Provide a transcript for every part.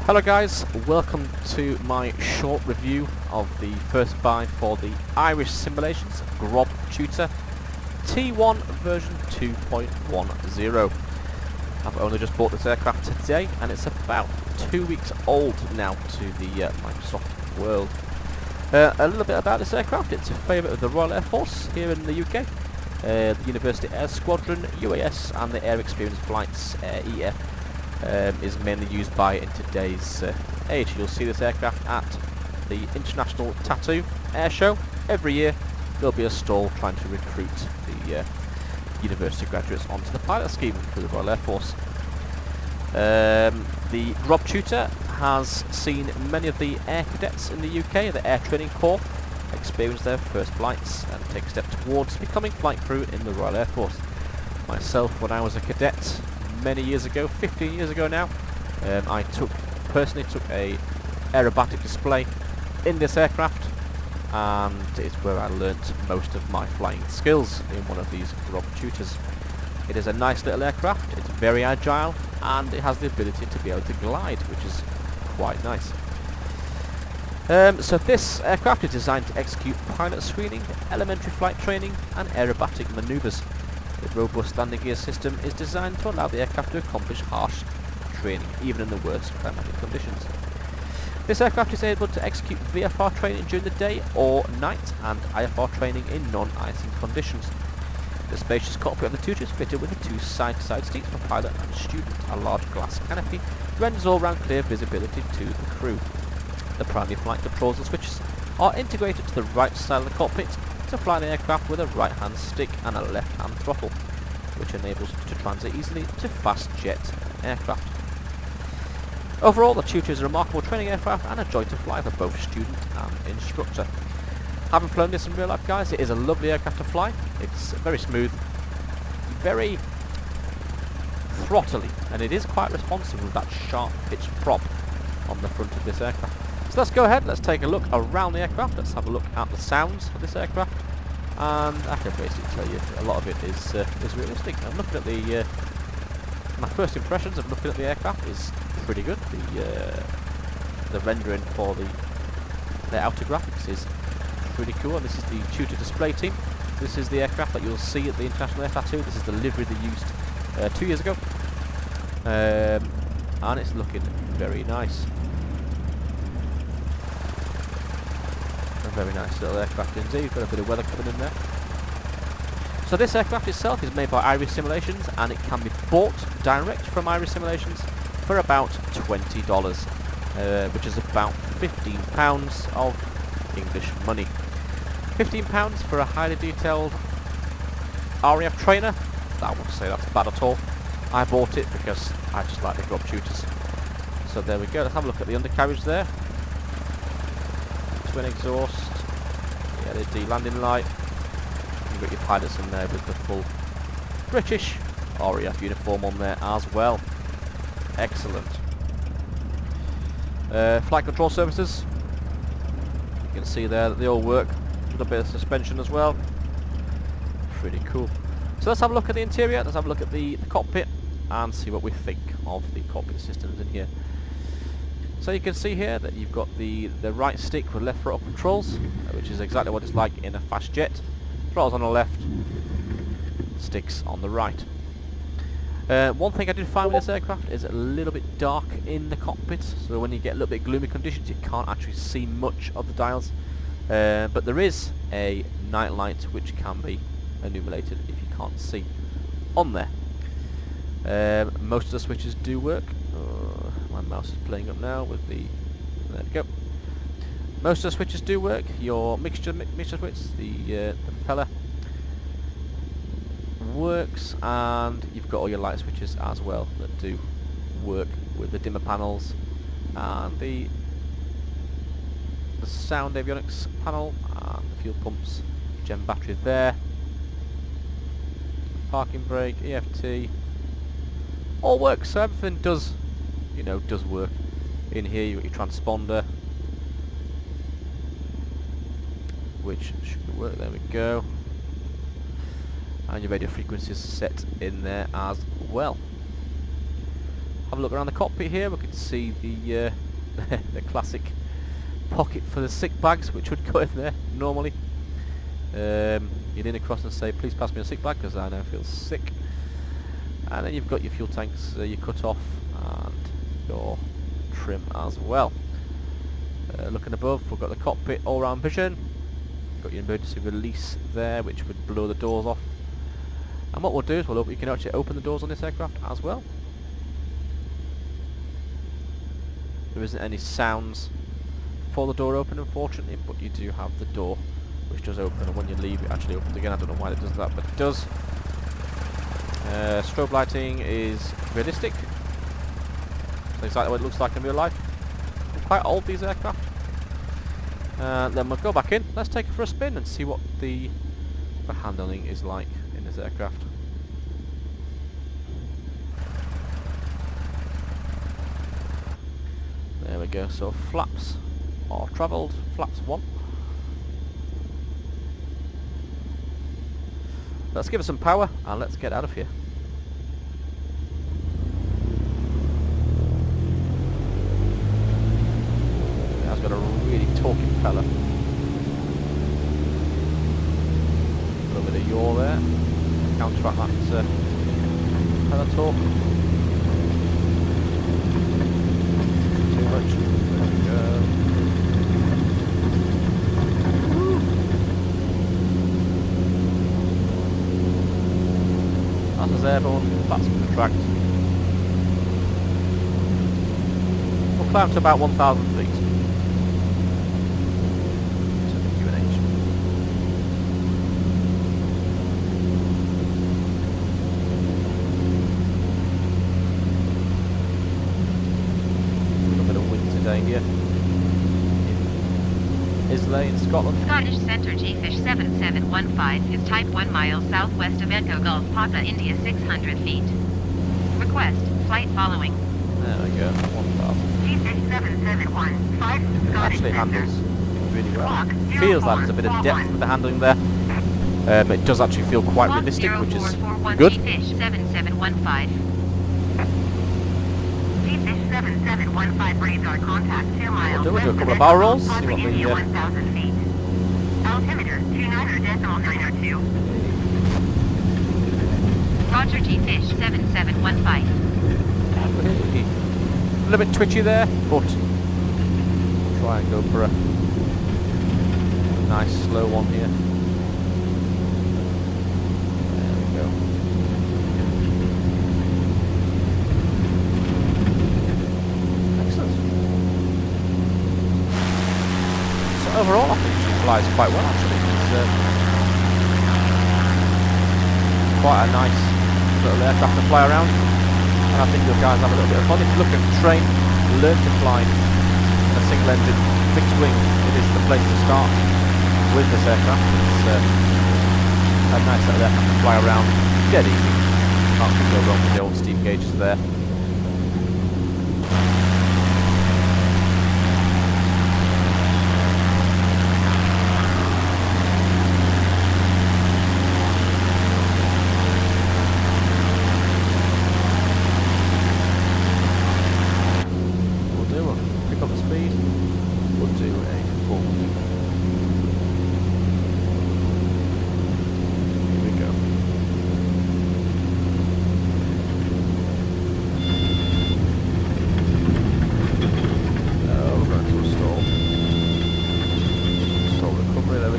Hello guys, welcome to my short review of the first buy for the Irish Simulations GROB Tutor T.1 version 2.10. I've only just bought this aircraft today and it's about 2 weeks old now to the Microsoft world. A little bit about this aircraft. It's a favourite of the Royal Air Force here in the UK, the University Air Squadron, UAS and the Air Experience Flights EF. Is mainly used by in today's age. You'll see this aircraft at the International Tattoo Air Show. Every year there'll be a stall trying to recruit the university graduates onto the pilot scheme for the Royal Air Force. The GROB Tutor has seen many of the air cadets in the UK, the Air Training Corps, experience their first flights and take a step towards becoming flight crew in the Royal Air Force. Myself, when I was a cadet many years ago, 15 years ago now, I personally took a aerobatic display in this aircraft, and it's where I learnt most of my flying skills, in one of these GROB tutors. It is a nice little aircraft, it's very agile, and it has the ability to be able to glide, which is quite nice. So this aircraft is designed to execute pilot screening, elementary flight training, and aerobatic manoeuvres. The robust landing gear system is designed to allow the aircraft to accomplish harsh training, even in the worst climatic conditions. This aircraft is able to execute VFR training during the day or night, and IFR training in non-icing conditions. The spacious cockpit of the Tutor is fitted with the two side-to-side seats for pilot and student. A large glass canopy renders all-round clear visibility to the crew. The primary flight controls and switches are integrated to the right side of the cockpit to fly the aircraft with a right-hand stick and a left-hand throttle, which enables it to transit easily to fast jet aircraft. Overall, the Tutor is a remarkable training aircraft and a joy to fly for both student and instructor. Having flown this in real life, guys, it is a lovely aircraft to fly. It's very smooth, very throttly, and it is quite responsive with that sharp pitched prop on the front of this aircraft. So let's go ahead, let's take a look around the aircraft, let's have a look at the sounds of this aircraft, and I can basically tell you a lot of it is realistic. I'm looking at the, my first impressions of looking at the aircraft is pretty good. The rendering for the outer graphics is pretty cool, and this is the Tutor display team. This is the aircraft that you'll see at the International Air Tattoo. This is the livery they used 2 years ago, and it's looking very nice. A very nice little aircraft indeed. Got a bit of weather coming in there. So this aircraft itself is made by Irish Simulations, and it can be bought direct from Irish Simulations for about $20, which is about £15 of English money. £15 for a highly detailed RAF trainer? I wouldn't say that's bad at all. I bought it because I just like the GROB tutors. So there we go. Let's have a look at the undercarriage there. Twin exhaust, LED landing light. You've got your pilots in there with the full British RAF uniform on there as well. Excellent. Flight control surfaces. You can see there that they all work. A little bit of suspension as well. Pretty cool. So let's have a look at the interior. Let's have a look at the cockpit and see what we think of the cockpit systems in here. So you can see here that you've got the right stick with left throttle controls, which is exactly what it's like in a fast jet. Throttles on the left, sticks on the right. One thing I did find with this aircraft is a little bit dark in the cockpit, so when you get a little bit gloomy conditions you can't actually see much of the dials. But there is a night light which can be illuminated if you can't see on there. Most of the switches do work. My mouse is playing up now with the... There we go. Most of the switches do work. Your mixture switch, the propeller, works, and you've got all your light switches as well that do work with the dimmer panels and the sound avionics panel and the fuel pumps, gem battery there, parking brake, EFT, all works. So everything does work. In here you've got your transponder, which should work. There we go. And your radio frequencies set in there as well. Have a look around the cockpit here. We can see the the classic pocket for the sick bags, which would go in there normally. You lean across and say, please pass me a sick bag because I now feel sick. And then you've got your fuel tanks, your cut off, and your trim as well. Looking above, we've got the cockpit all round vision. Got your emergency release there, which would blow the doors off. And what we'll do is we can actually open the doors on this aircraft as well. There isn't any sounds for the door open, unfortunately, but you do have the door which does open, and when you leave it actually opens again. I don't know why it does that, but it does. Strobe lighting is realistic. It's exactly what it looks like in real life. They're quite old, these aircraft. Then we'll go back in. Let's take it for a spin and see what the handling is like in this aircraft. There we go. So flaps are travelled. Flaps 1. Let's give it some power and let's get out of here. That's got a really talky propeller. A little bit of yaw there. Counteract that propeller torque. Too much. There we go. That is airborne, that's contract. We'll climb to about 1,000 feet. So the QNH. A little bit of wind today here. Islay in Scotland. Scottish Centre G-Fish 7715 is type 1 miles southwest of Echo Golf Papa India 600 feet. Request, flight following. There we go, 1,000. G-Fish 7715, Scottish Actually Centre. handles really well. Feels like there's a bit of depth with the handling there. It does actually feel quite realistic, which is good. G-Fish 7715. G-Fish 7715 radar contact 2 miles. We'll do a couple of barrel rolls, see what the 1,000 feet. Altimeter 29.902. Roger, G-Fish 7715. A little bit twitchy there, but try and go for a nice slow one here. There we go. Excellent. So overall, I think she flies quite well actually. It's quite a nice little aircraft to fly around. And I think you guys have a little bit of fun. If you look at the train, learn to fly in a single engine, fixed wing, it is the place to start with this aircraft. It's a nice little aircraft to fly around, dead easy. Can't go wrong with the old steam gauges there.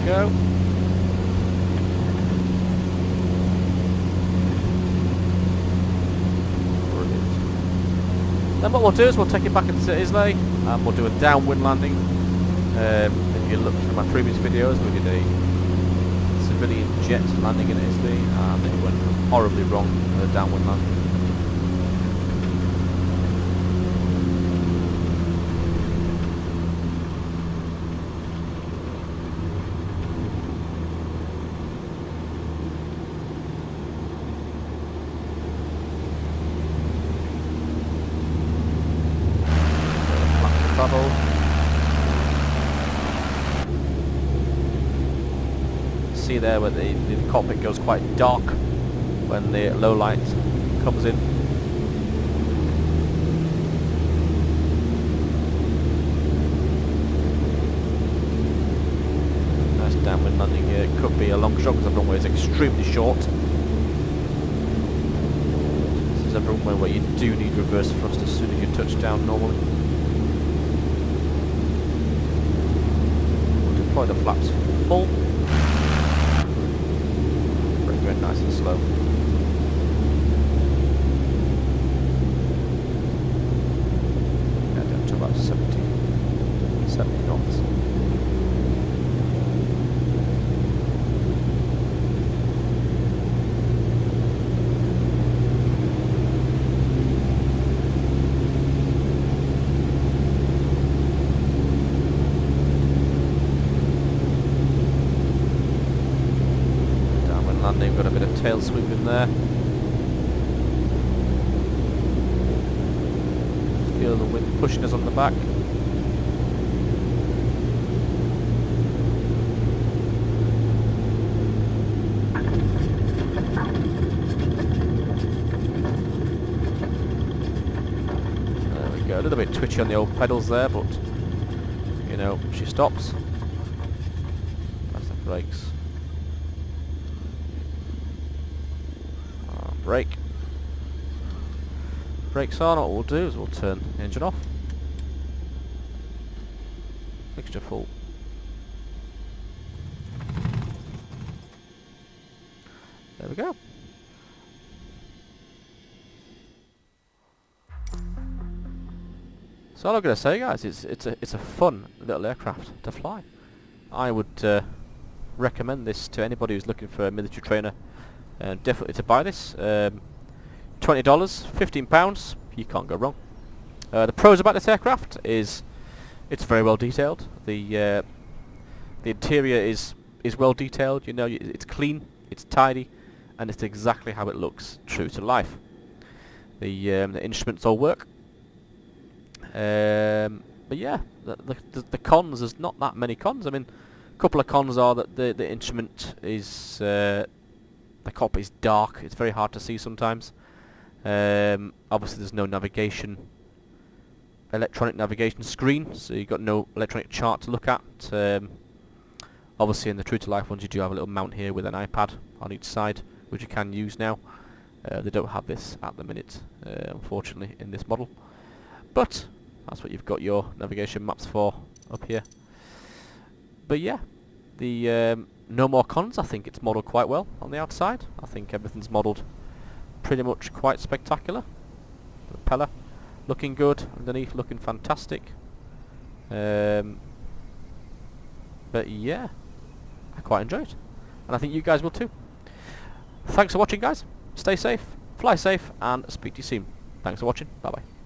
Go. Brilliant. Then what we'll do is we'll take it back into Islay and we'll do a downwind landing. If you looked at my previous videos, we did a civilian jet landing in Islay and it went horribly wrong with a downwind landing. Bubble. See there where the cockpit goes quite dark when the low light comes in. a long shot because the runway is extremely short. This is a runway where you do need reverse thrust as soon as you touch down normally. We'll deploy the flaps full. Brake going nice and slow. Down to about 70 knots. Downwind landing, got a bit of tail sweep in there. Feel the wind pushing us on the back. A little bit twitchy on the old pedals there, but you know, she stops. That's the brakes. Brake. Brakes on. What we'll do is we'll turn the engine off. Mixture full. There we go. So all I'm going to say, guys, it's a fun little aircraft to fly. I would recommend this to anybody who's looking for a military trainer. Definitely to buy this. $20, £15. You can't go wrong. The pros about this aircraft is it's very well detailed. The interior is well detailed. You know, it's clean, it's tidy, and it's exactly how it looks, true to life. The instruments all work. But yeah, the cons, there's not that many cons. I mean, a couple of cons are that the instrument is the cockpit is dark. It's very hard to see sometimes. Obviously, there's no electronic navigation screen, so you've got no electronic chart to look at. Obviously, in the true to life ones, you do have a little mount here with an iPad on each side, which you can use now. They don't have this at the minute, unfortunately, in this model. But that's what you've got your navigation maps for up here. But yeah, the no more cons. I think it's modelled quite well on the outside. I think everything's modelled pretty much quite spectacular. The propeller looking good, underneath looking fantastic. But yeah, I quite enjoy it, and I think you guys will too. Thanks for watching, guys. Stay safe, fly safe, and speak to you soon. Thanks for watching. Bye bye.